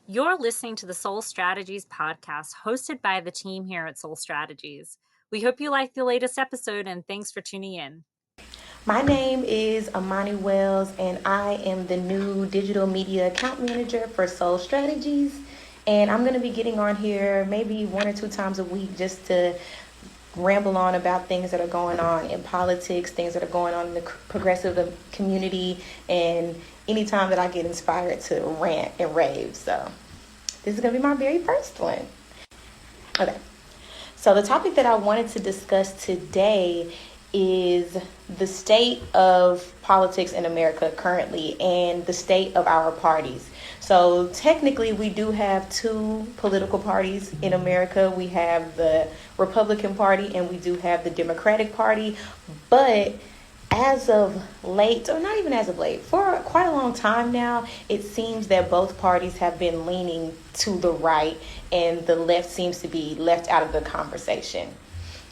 You're listening to the SoleStrategies podcast hosted by the team here at SoleStrategies. We hope you like the latest episode and thanks for tuning in. My name is Amani Wells, and I am the new digital media account manager for SoleStrategies. And I'm going to be getting on here maybe 1 or 2 times a week just to ramble on about things that are going on in politics, things that are going on in the progressive community, and anytime that I get inspired to rant and rave. So this is going to be my very first one. Okay. So the topic that I wanted to discuss today is the state of politics in America currently and the state of our parties. So technically we do have 2 political parties in America. We have the Republican Party and we do have the Democratic Party. But as of late, or not even as of late, for quite a long time now, it seems that both parties have been leaning to the right and the left seems to be left out of the conversation.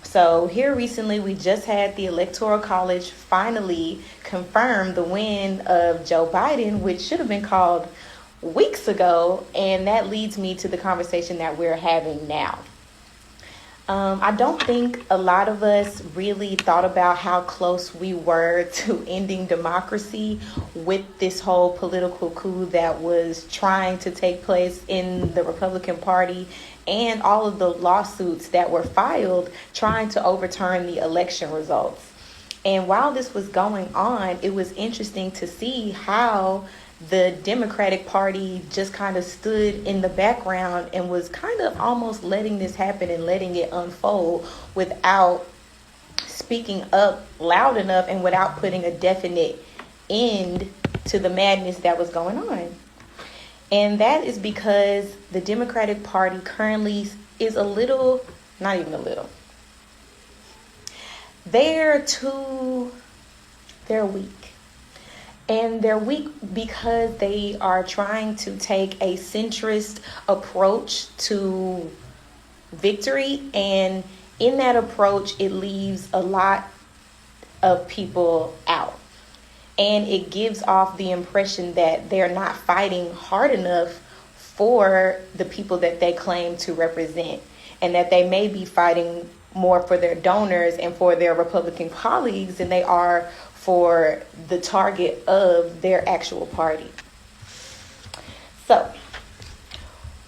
So here recently, we just had the Electoral College finally confirm the win of Joe Biden, which should have been called weeks ago. And that leads me to the conversation that we're having now. I don't think a lot of us really thought about how close we were to ending democracy with this whole political coup that was trying to take place in the Republican Party and all of the lawsuits that were filed trying to overturn the election results. And while this was going on, it was interesting to see how the Democratic Party just kind of stood in the background and was kind of almost letting this happen and letting it unfold without speaking up loud enough and without putting a definite end to the madness that was going on. And that is because the Democratic Party currently is a little, not even a little, they're weak. And they're weak because they are trying to take a centrist approach to victory. And in that approach, it leaves a lot of people out. And it gives off the impression that they're not fighting hard enough for the people that they claim to represent. And that they may be fighting more for their donors and for their Republican colleagues than they are for the target of their actual party. So,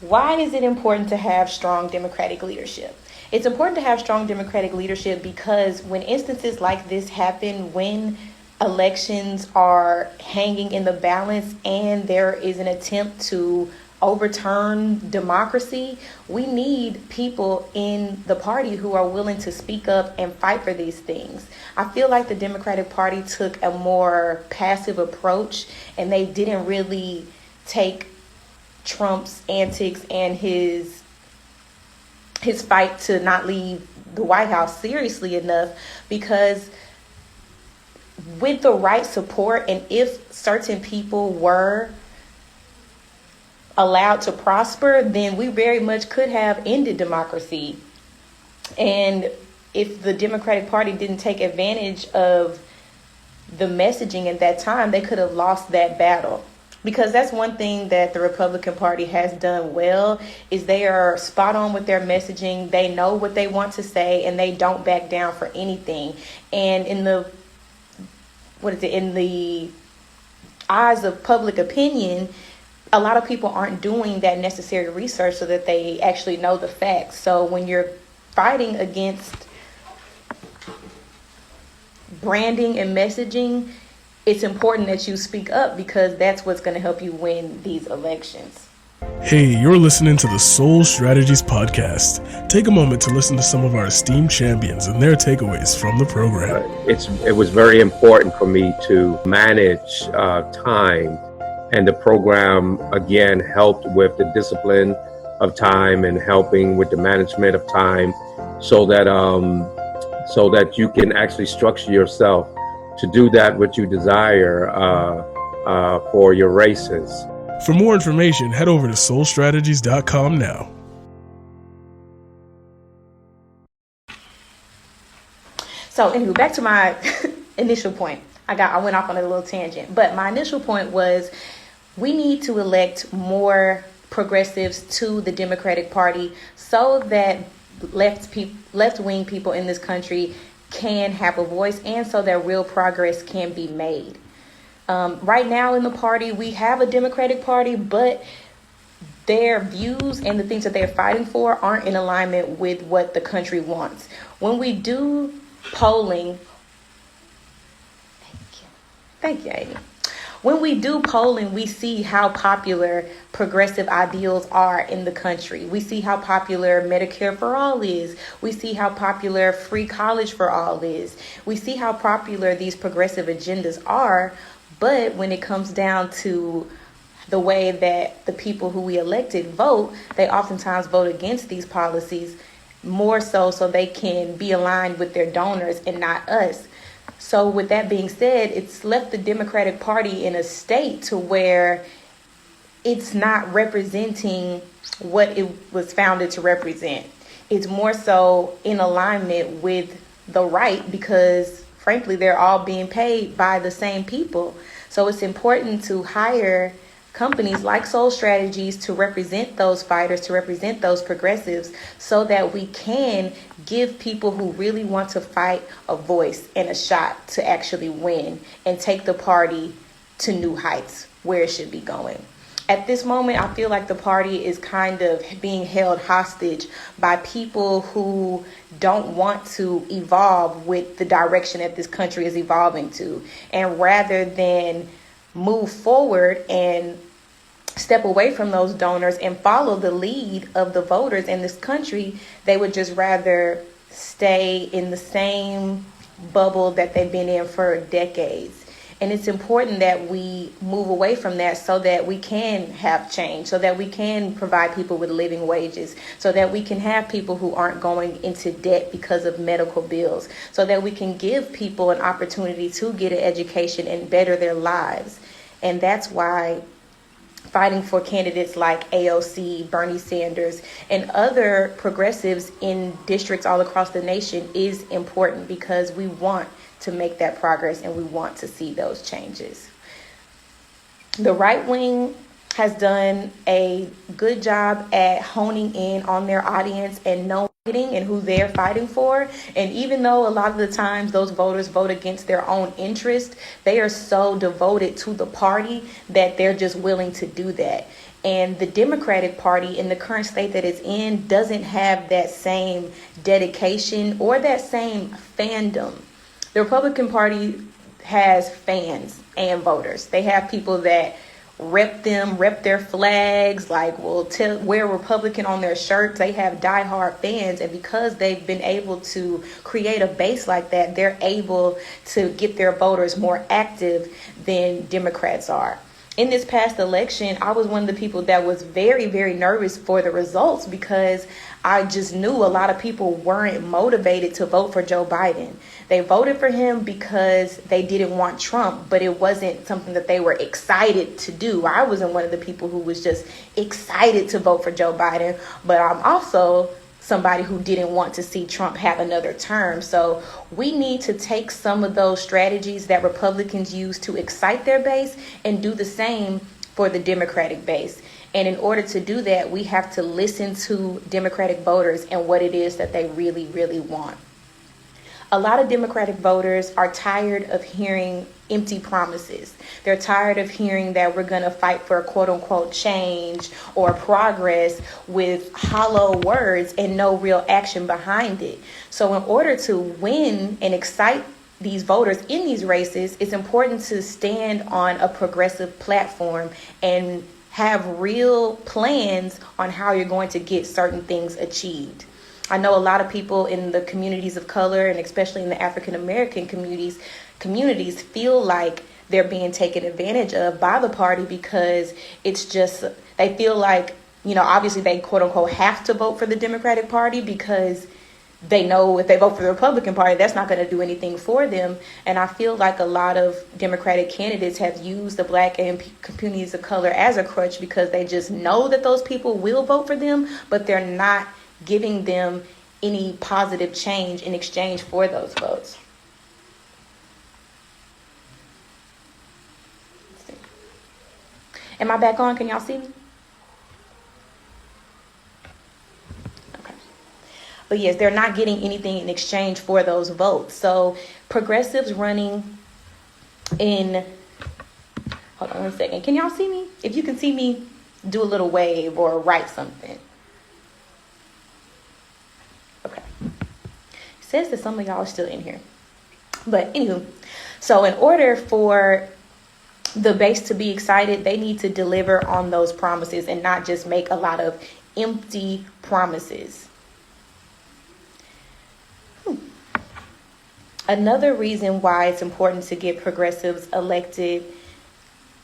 why is it important to have strong Democratic leadership? It's important to have strong Democratic leadership because when instances like this happen, when elections are hanging in the balance and there is an attempt to overturn democracy, we need people in the party who are willing to speak up and fight for these things. I feel like the Democratic Party took a more passive approach and they didn't really take Trump's antics and his fight to not leave the White House seriously enough, because with the right support and if certain people were allowed to prosper, then we very much could have ended democracy. And if the Democratic Party didn't take advantage of the messaging at that time, they could have lost that battle. Because that's one thing that the Republican Party has done well, is they are spot on with their messaging. They know what they want to say and they don't back down for anything. And in the eyes of public opinion, a lot of people aren't doing that necessary research so that they actually know the facts. So when you're fighting against branding and messaging, it's important that you speak up because that's what's going to help you win these elections. Hey, you're listening to the SoleStrategies podcast. Take a moment to listen to some of our esteemed champions and their takeaways from the program. It was very important for me to manage time. And the program, again, helped with the discipline of time and helping with the management of time so that you can actually structure yourself to do that what you desire for your races. For more information, head over to SoleStrategies.com now. So anyway, back to my initial point. I went off on a little tangent, but my initial point was we need to elect more progressives to the Democratic Party so that left-wing people in this country can have a voice and so that real progress can be made. Right now in the party, we have a Democratic Party, but their views and the things that they're fighting for aren't in alignment with what the country wants. When we do polling, thank you, Amy. When we do polling, we see how popular progressive ideals are in the country. We see how popular Medicare for all is. We see how popular free college for all is. We see how popular these progressive agendas are. But when it comes down to the way that the people who we elected vote, they oftentimes vote against these policies more so they can be aligned with their donors and not us. So with that being said, it's left the Democratic Party in a state to where it's not representing what it was founded to represent. It's more so in alignment with the right because, frankly, they're all being paid by the same people. So it's important to hire companies like SoleStrategies to represent those fighters, to represent those progressives, so that we can give people who really want to fight a voice and a shot to actually win and take the party to new heights where it should be going. At this moment, I feel like the party is kind of being held hostage by people who don't want to evolve with the direction that this country is evolving to. And rather than move forward and step away from those donors and follow the lead of the voters in this country, they would just rather stay in the same bubble that they've been in for decades. And it's important that we move away from that so that we can have change, so that we can provide people with living wages, so that we can have people who aren't going into debt because of medical bills, so that we can give people an opportunity to get an education and better their lives. And that's why fighting for candidates like AOC, Bernie Sanders, and other progressives in districts all across the nation is important, because we want to make that progress and we want to see those changes. The right wing has done a good job at honing in on their audience and knowing and who they're fighting for. And even though a lot of the times those voters vote against their own interest, they are so devoted to the party that they're just willing to do that. And the Democratic Party in the current state that it's in doesn't have that same dedication or that same fandom. The Republican Party has fans and voters. They have people that rep their flags, like will wear Republican on their shirts. They have diehard fans, and because they've been able to create a base like that, they're able to get their voters more active than Democrats are. In this past election, I was one of the people that was very, very nervous for the results, because I just knew a lot of people weren't motivated to vote for Joe Biden. They voted for him because they didn't want Trump, but it wasn't something that they were excited to do. I wasn't one of the people who was just excited to vote for Joe Biden, but I'm also somebody who didn't want to see Trump have another term. So we need to take some of those strategies that Republicans use to excite their base and do the same for the Democratic base. And in order to do that, we have to listen to Democratic voters and what it is that they really, really want. A lot of Democratic voters are tired of hearing empty promises. They're tired of hearing that we're going to fight for quote unquote change or progress with hollow words and no real action behind it. So in order to win and excite these voters in these races, it's important to stand on a progressive platform and have real plans on how you're going to get certain things achieved. I know a lot of people in the communities of color, and especially in the African American communities feel like they're being taken advantage of by the party, because it's just, they feel like, obviously they quote unquote have to vote for the Democratic Party because they know if they vote for the Republican Party, that's not going to do anything for them. And I feel like a lot of Democratic candidates have used the Black and communities of color as a crutch, because they just know that those people will vote for them, but they're not giving them any positive change in exchange for those votes. Am I back on? Can y'all see me? But yes, they're not getting anything in exchange for those votes. So progressives running in, hold on 1 second. Can y'all see me? If you can see me, do a little wave or write something. Okay. It says that some of y'all are still in here. But anywho, so in order for the base to be excited, they need to deliver on those promises and not just make a lot of empty promises. Another reason why it's important to get progressives elected,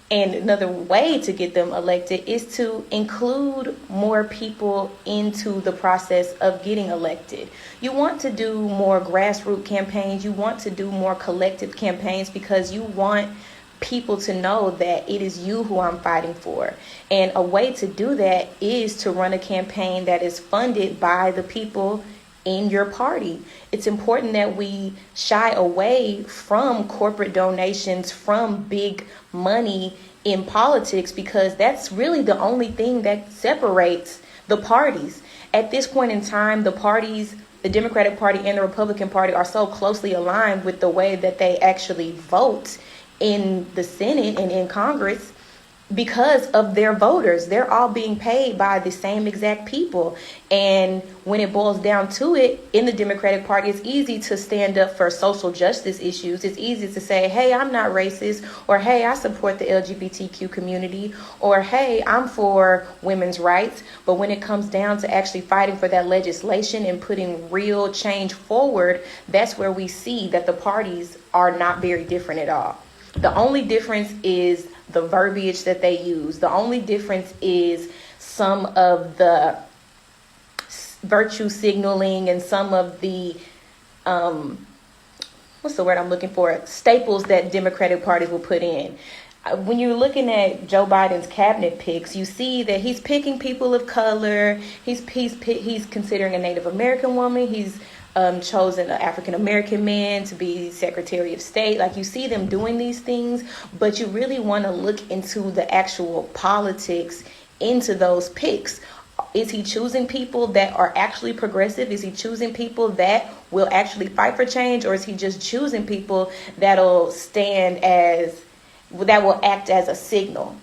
and another way to get them elected, is to include more people into the process of getting elected. You want to do more grassroots campaigns. You want to do more collective campaigns because you want people to know that it is you who I'm fighting for. And a way to do that is to run a campaign that is funded by the people in your party. It's important that we shy away from corporate donations, from big money in politics, because that's really the only thing that separates the parties. At this point in time, the parties, the Democratic Party and the Republican Party, are so closely aligned with the way that they actually vote in the Senate and in Congress because of their voters. They're all being paid by the same exact people. And when it boils down to it, in the Democratic Party, it's easy to stand up for social justice issues. It's easy to say, hey, I'm not racist, or hey, I support the LGBTQ community, or hey, I'm for women's rights. But when it comes down to actually fighting for that legislation and putting real change forward, that's where we see that the parties are not very different at all. The only difference is the verbiage that they use. The only difference is some of the virtue signaling and some of the, what's the word I'm looking for? Staples that Democratic parties will put in. When you're looking at Joe Biden's cabinet picks, you see that he's picking people of color. He's considering a Native American woman. He's chosen an African American man to be Secretary of State. Like, you see them doing these things, but you really want to look into the actual politics into those picks. Is he choosing people that are actually progressive? Is he choosing people that will actually fight for change? Or is he just choosing people that will act as a signal?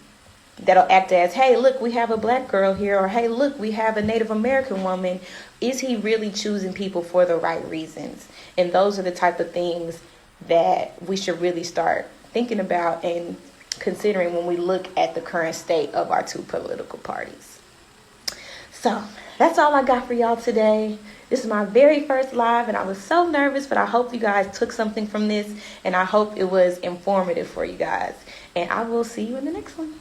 That'll act as, hey, look, we have a black girl here, or hey, look, we have a Native American woman. Is he really choosing people for the right reasons? And those are the type of things that we should really start thinking about and considering when we look at the current state of our two political parties. So that's all I got for y'all today. This is my very first live, and I was so nervous, but I hope you guys took something from this, and I hope it was informative for you guys. And I will see you in the next one.